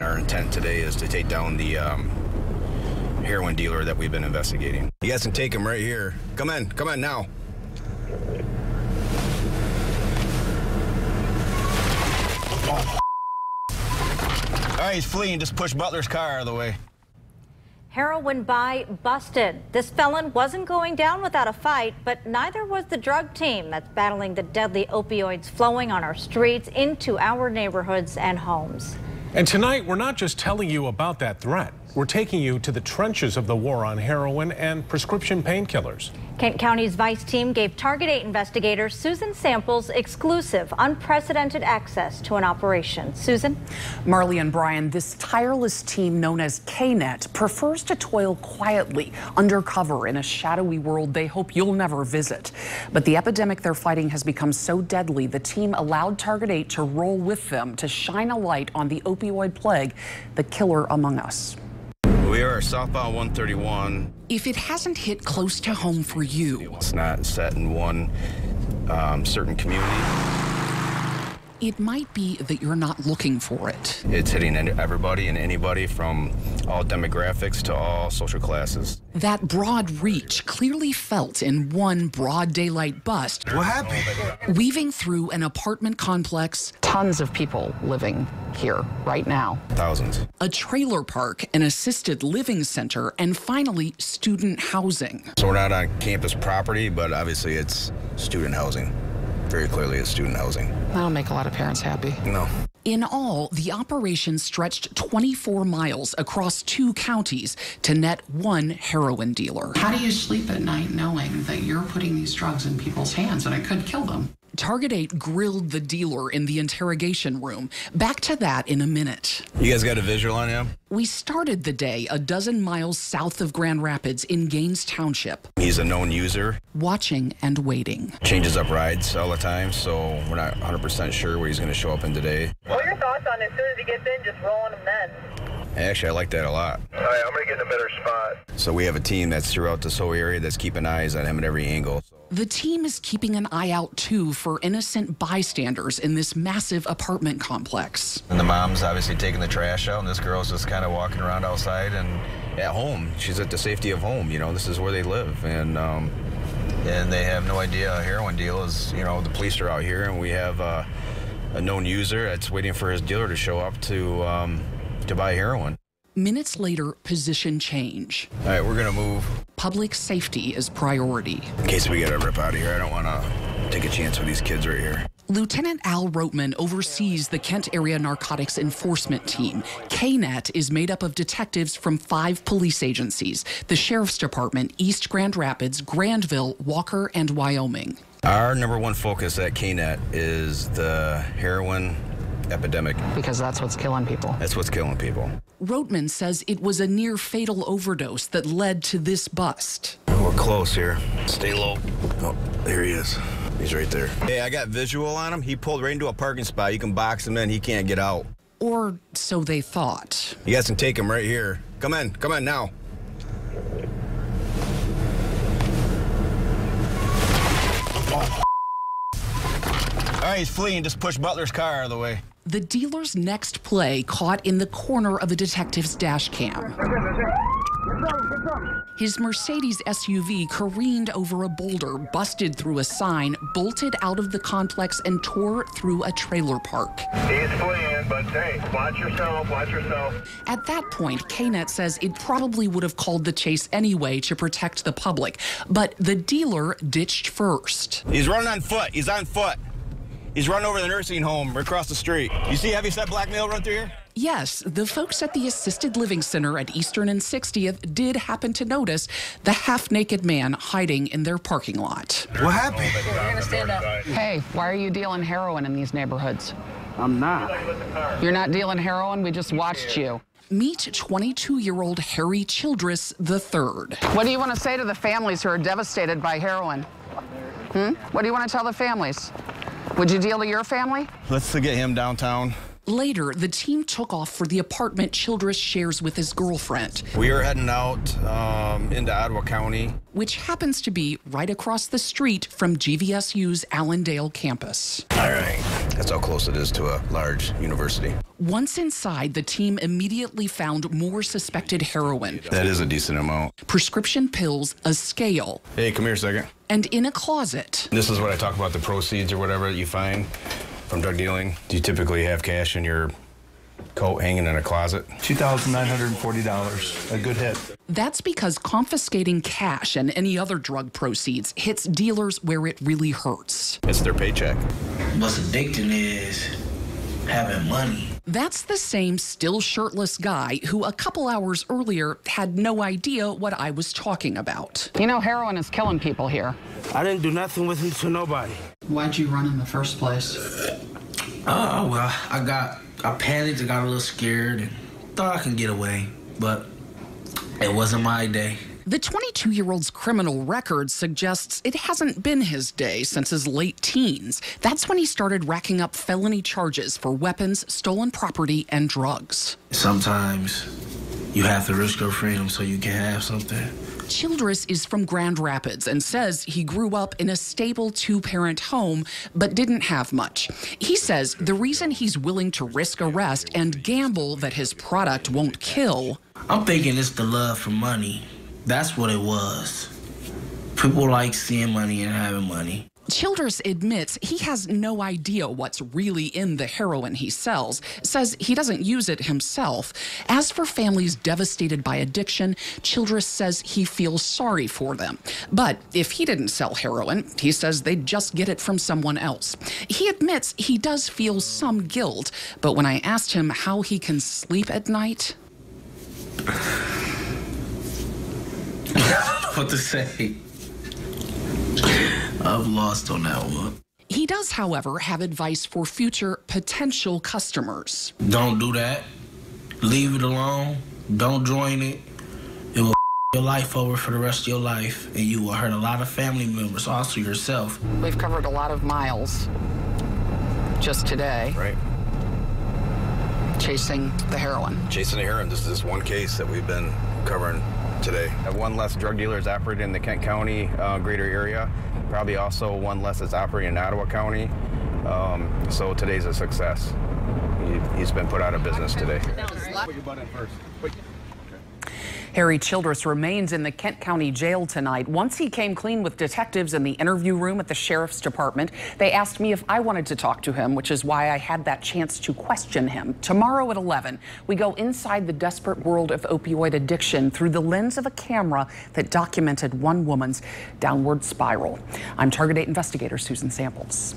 Our intent today is to take down the heroin dealer that we've been investigating. You guys can take him right here. Come in now. Oh. All right, he's fleeing. Just push Butler's car out of the way. Heroin buy busted. This felon wasn't going down without a fight, but neither was the drug team that's battling the deadly opioids flowing on our streets into our neighborhoods and homes. And tonight, we're not just telling you about that threat. We're taking you to the trenches of the war on heroin and prescription painkillers. Kent County's Vice team gave Target 8 investigator Susan Samples exclusive, unprecedented access to an operation. Susan? Marley and Brian, this tireless team known as KNET prefers to toil quietly, undercover in a shadowy world they hope you'll never visit. But the epidemic they're fighting has become so deadly, the team allowed Target 8 to roll with them to shine a light on the opioid plague, the killer among us. We are southbound 131. If it hasn't hit close to home for you, It's not set in one certain community. it might be that you're not looking for it. It's hitting everybody and anybody from all demographics to all social classes. That broad reach clearly felt in one broad daylight bust. What happened? Weaving through an apartment complex. Tons of people living here right now. Thousands. A trailer park, an assisted living center, and finally, student housing. So we're not on campus property, but obviously it's student housing. Very clearly it's student housing. That'll make a lot of parents happy. No. In all, the operation stretched 24 miles across 2 counties to net one heroin dealer. How do you sleep at night knowing that you're putting these drugs in people's hands and it could kill them? Target 8 grilled the dealer in the interrogation room. Back to that in a minute. You guys got a visual on him? We started the day a dozen miles south of Grand Rapids in Gaines Township. He's a known user. Watching and waiting. Changes up rides all the time, so we're not 100% sure where he's going to show up in today. What are your thoughts on as soon as he gets in, just rolling him then? Actually, I like that a lot. All right, I'm going to get in a better spot. So we have a team that's throughout this whole area that's keeping eyes on him at every angle. The team is keeping an eye out, too, for innocent bystanders in this massive apartment complex. And the mom's obviously taking the trash out, and this girl's just kind of walking around outside and at home. She's at the safety of home. You know, this is where they live. And they have no idea a heroin deal is, you know, the police are out here, and we have a known user that's waiting for his dealer to show up to buy heroin. Minutes later, position change. All right, we're going to move. Public safety is priority. In case we get a rip out of here, I don't want to take a chance with these kids right here. Lieutenant Al Rotman oversees the Kent Area Narcotics Enforcement Team. KNET is made up of detectives from 5 police agencies: the Sheriff's Department, East Grand Rapids, Grandville, Walker, and Wyoming. Our number one focus at KNET is the heroin epidemic. Because that's what's killing people. That's what's killing people. Rotman says it was a near-fatal overdose that led to this bust. We're close here. Stay low. Oh, there he is. He's right there. Hey, I got visual on him. He pulled right into a parking spot. You can box him in. He can't get out. Or so they thought. You guys can take him right here. Come in now. Oh. All right, he's fleeing. Just push Butler's car out of the way. The dealer's next play caught in the corner of a detective's dash cam. His Mercedes SUV careened over a boulder, busted through a sign, bolted out of the complex, and tore through a trailer park. He's fleeing, but hey, watch yourself, watch yourself. At that point, KNET says it probably would have called the chase anyway to protect the public, but the dealer ditched first. He's running on foot. He's on foot. He's running over the nursing home right across the street. You see heavyset black male run through here? Yes, the folks at the assisted living center at Eastern and 60th did happen to notice the half-naked man hiding in their parking lot. What happened? We're going to stand up. Hey, why are you dealing heroin in these neighborhoods? I'm not. You're not dealing heroin? We just watched you. Meet 22-year-old Harry Childress III. What do you want to say to the families who are devastated by heroin? What do you want to tell the families? Would you deal to your family? Let's get him downtown. Later, the team took off for the apartment Childress shares with his girlfriend. We are heading out into Ottawa County, which happens to be right across the street from GVSU's Allendale campus. All right. That's how close it is to a large university. Once inside, the team immediately found more suspected heroin. That is a decent amount. Prescription pills, a scale. Hey, come here a second. And in a closet. This is what I talk about, the proceeds or whatever that you find from drug dealing. Do you typically have cash in your coat hanging in a closet? $2,940, a good hit. That's because confiscating cash and any other drug proceeds hits dealers where it really hurts. It's their paycheck. What's addicting is having money. That's the same still shirtless guy who a couple hours earlier had no idea what I was talking about. You know, heroin is killing people here. I didn't do nothing with it to nobody. Why'd you run in the first place? Well, I panicked, I got a little scared, and thought I could get away, but it wasn't my day. The 22-year-old's criminal record suggests it hasn't been his day since his late teens. That's when he started racking up felony charges for weapons, stolen property, and drugs. Sometimes you have to risk your freedom so you can have something. Childress is from Grand Rapids and says he grew up in a stable two-parent home but didn't have much. He says the reason he's willing to risk arrest and gamble that his product won't kill. I'm thinking it's the love for money. That's what it was. People like seeing money and having money. Childress admits he has no idea what's really in the heroin he sells, says he doesn't use it himself. As for families devastated by addiction, Childress says he feels sorry for them. But if he didn't sell heroin, he says they'd just get it from someone else. He admits he does feel some guilt, but when I asked him how he can sleep at night... What to say? I've lost on that one. He does, however, have advice for future potential customers. Don't do that. Leave it alone. Don't join it. It will your life over for the rest of your life, and you will hurt a lot of family members, also yourself. We've covered a lot of miles just today. Right. Chasing the heroin. Chasing the heroin. This is one case that we've been covering today. One less drug dealers operating in the Kent County greater area. Probably also one less that's operating in Ottawa County. So today's a success. He's been put out of business today. Harry Childress remains in the Kent County Jail tonight. Once he came clean with detectives in the interview room at the Sheriff's Department, they asked me if I wanted to talk to him, which is why I had that chance to question him. Tomorrow at 11, we go inside the desperate world of opioid addiction through the lens of a camera that documented one woman's downward spiral. I'm Target 8 investigator Susan Samples.